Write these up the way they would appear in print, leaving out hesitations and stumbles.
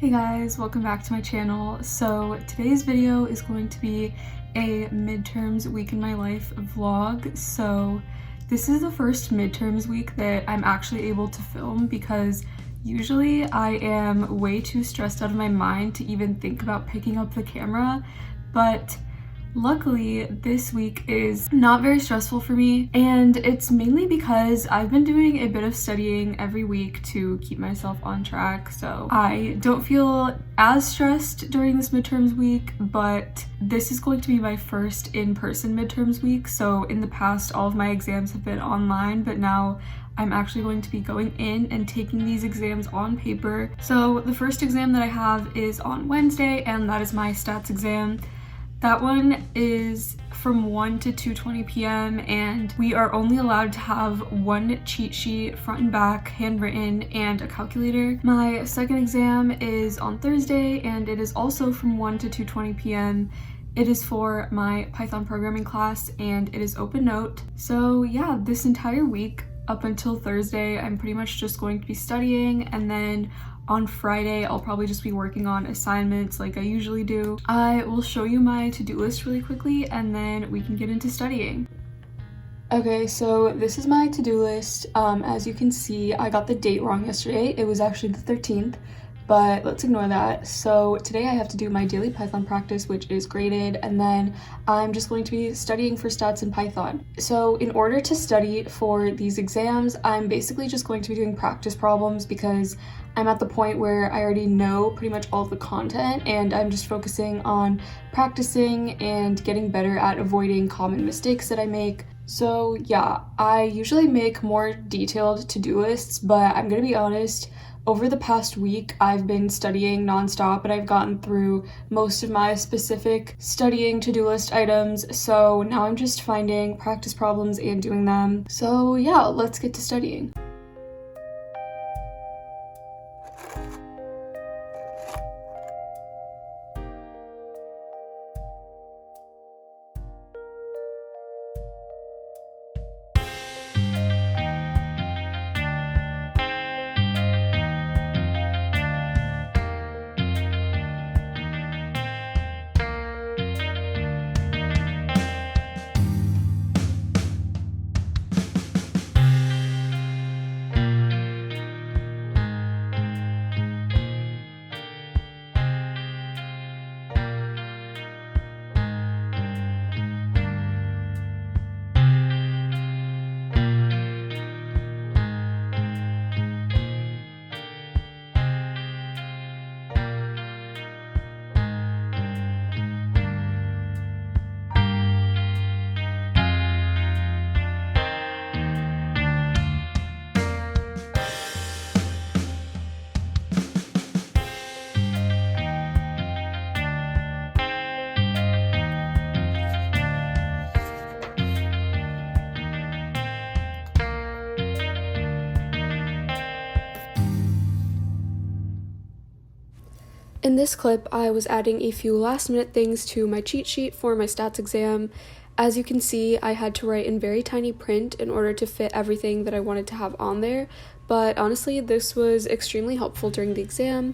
Hey guys, welcome back to my channel. So today's video is going to be a midterms week in my life vlog. So this is the first midterms week that I'm actually able to film because usually I am way too stressed out of my mind to even think about picking up the camera, but luckily, this week is not very stressful for me, and it's mainly because I've been doing a bit of studying every week to keep myself on track, so I don't feel as stressed during this midterms week, but this is going to be my first in-person midterms week. So in the past, all of my exams have been online, but now I'm actually going to be going in and taking these exams on paper. So the first exam that I have is on Wednesday, and that is my stats exam. That one is from 1 to 2:20 p.m. and we are only allowed to have one cheat sheet, front and back, handwritten, and a calculator. My second exam is on Thursday and it is also from 1 to 2:20 p.m. It is for my Python programming class and it is open note. So yeah, this entire week up until Thursday, I'm pretty much just going to be studying, and then on Friday, I'll probably just be working on assignments like I usually do. I will show you my to-do list really quickly and then we can get into studying. Okay, so this is my to-do list. As you can see, I got the date wrong yesterday. It was actually the 13th, but let's ignore that. So today I have to do my daily Python practice, which is graded, and then I'm just going to be studying for stats in Python. So in order to study for these exams, I'm basically just going to be doing practice problems because I'm at the point where I already know pretty much all of the content and I'm just focusing on practicing and getting better at avoiding common mistakes that I make. So yeah, I usually make more detailed to-do lists, but I'm gonna be honest, over the past week, I've been studying nonstop and I've gotten through most of my specific studying to-do list items. So now I'm just finding practice problems and doing them. So yeah, let's get to studying. In this clip, I was adding a few last-minute things to my cheat sheet for my stats exam. As you can see, I had to write in very tiny print in order to fit everything that I wanted to have on there, but honestly, this was extremely helpful during the exam.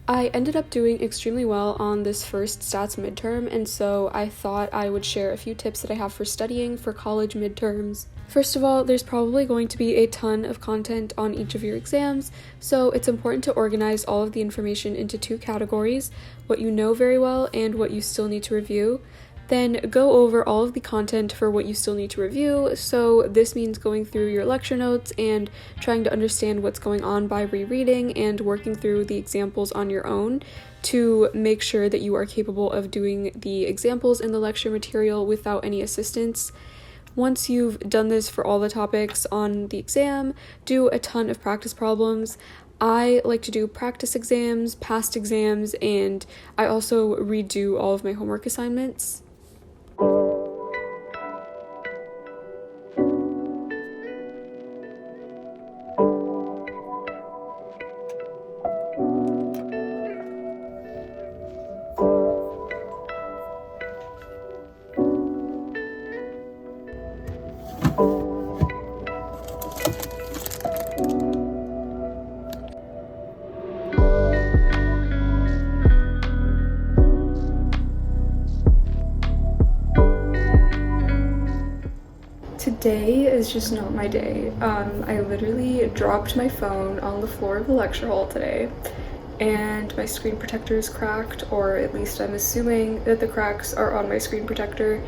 I ended up doing extremely well on this first stats midterm, and so I thought I would share a few tips that I have for studying for college midterms. First of all, there's probably going to be a ton of content on each of your exams, so it's important to organize all of the information into two categories, what you know very well and what you still need to review. Then go over all of the content for what you still need to review, so this means going through your lecture notes and trying to understand what's going on by rereading and working through the examples on your own to make sure that you are capable of doing the examples in the lecture material without any assistance. Once you've done this for all the topics on the exam, do a ton of practice problems. I like to do practice exams, past exams, and I also redo all of my homework assignments. Today is just not my day. I literally dropped my phone on the floor of the lecture hall today, and my screen protector is cracked, or at least I'm assuming that the cracks are on my screen protector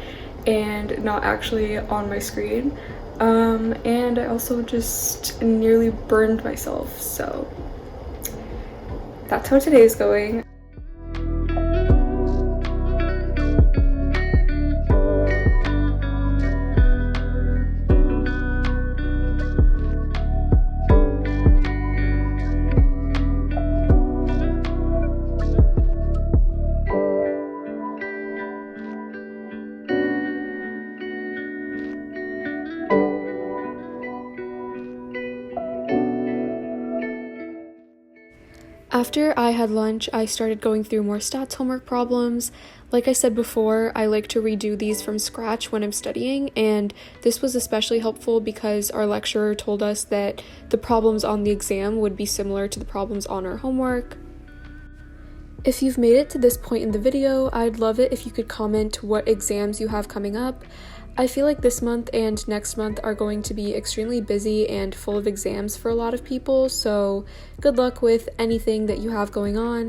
and not actually on my screen. And I also just nearly burned myself, so that's how today is going. After I had lunch, I started going through more stats homework problems. Like I said before, I like to redo these from scratch when I'm studying, and this was especially helpful because our lecturer told us that the problems on the exam would be similar to the problems on our homework. If you've made it to this point in the video, I'd love it if you could comment what exams you have coming up. I feel like this month and next month are going to be extremely busy and full of exams for a lot of people, so good luck with anything that you have going on.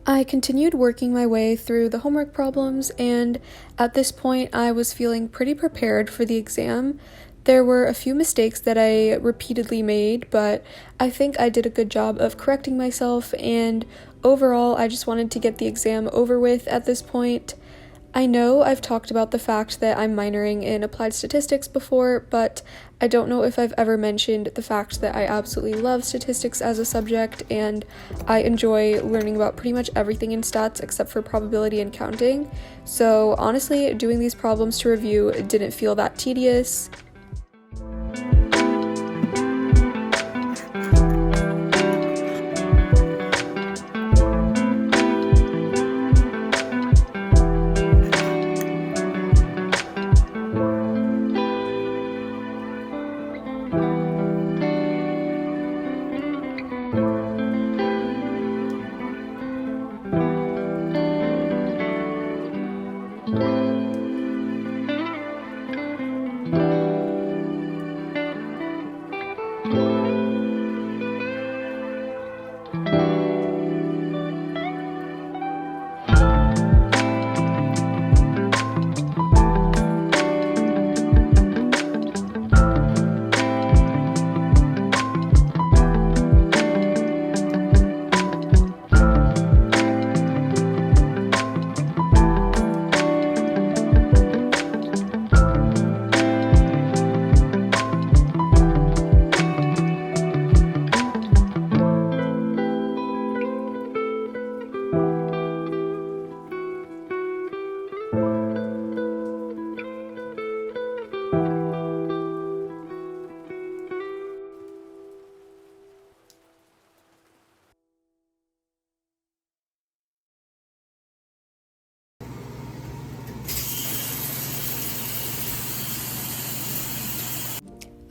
I continued working my way through the homework problems, and at this point I was feeling pretty prepared for the exam. There were a few mistakes that I repeatedly made, but I think I did a good job of correcting myself, and overall I just wanted to get the exam over with at this point. I know I've talked about the fact that I'm minoring in applied statistics before, but I don't know if I've ever mentioned the fact that I absolutely love statistics as a subject, and I enjoy learning about pretty much everything in stats except for probability and counting. So honestly, doing these problems to review didn't feel that tedious.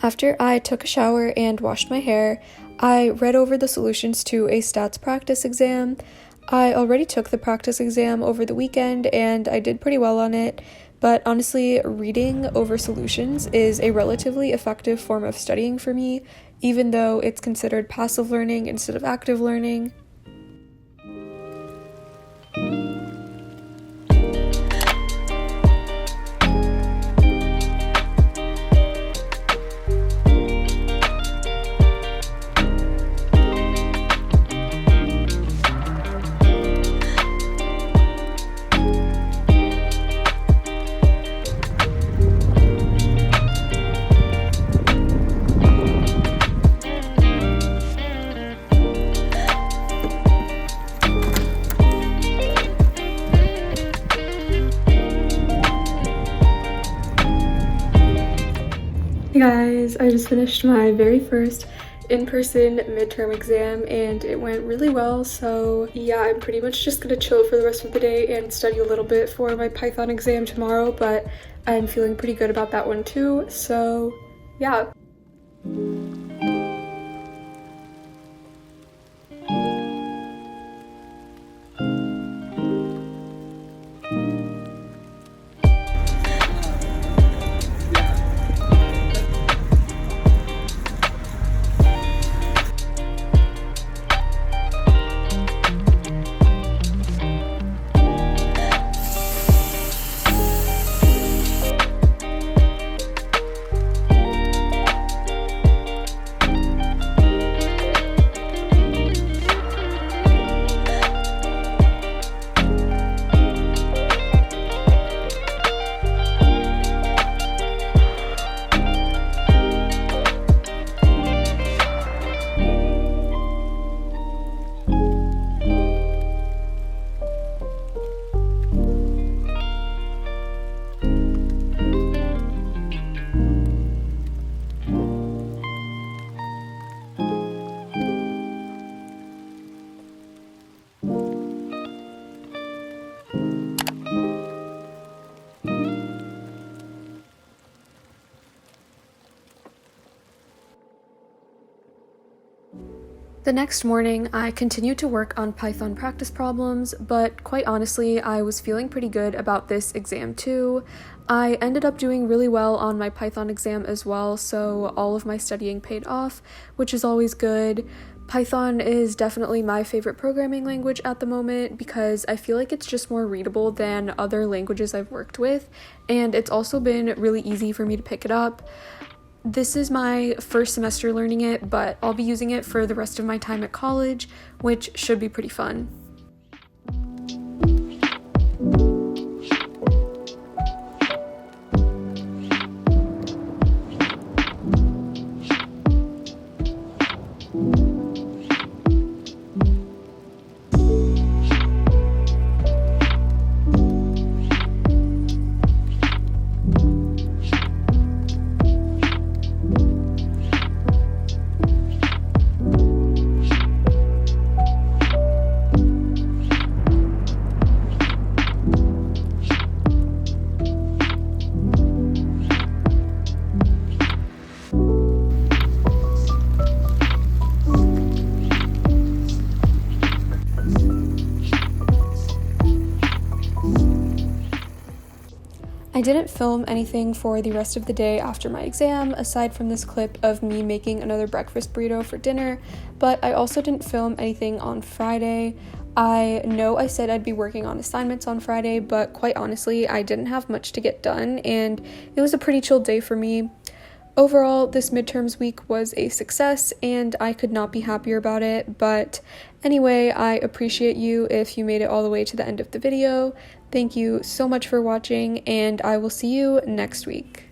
After I took a shower and washed my hair, I read over the solutions to a stats practice exam. I already took the practice exam over the weekend and I did pretty well on it, but honestly, reading over solutions is a relatively effective form of studying for me, even though it's considered passive learning instead of active learning. Hey guys, I just finished my very first in-person midterm exam and it went really well, so yeah, I'm pretty much just gonna chill for the rest of the day and study a little bit for my Python exam tomorrow, but I'm feeling pretty good about that one too, so yeah. The next morning, I continued to work on Python practice problems, but quite honestly, I was feeling pretty good about this exam too. I ended up doing really well on my Python exam as well, so all of my studying paid off, which is always good. Python is definitely my favorite programming language at the moment because I feel like it's just more readable than other languages I've worked with, and it's also been really easy for me to pick it up. This is my first semester learning it, but I'll be using it for the rest of my time at college, which should be pretty fun. I didn't film anything for the rest of the day after my exam, aside from this clip of me making another breakfast burrito for dinner, but I also didn't film anything on Friday. I know I said I'd be working on assignments on Friday, but quite honestly, I didn't have much to get done, and it was a pretty chill day for me. Overall, this midterms week was a success, and I could not be happier about it, but anyway, I appreciate you if you made it all the way to the end of the video. Thank you so much for watching, and I will see you next week.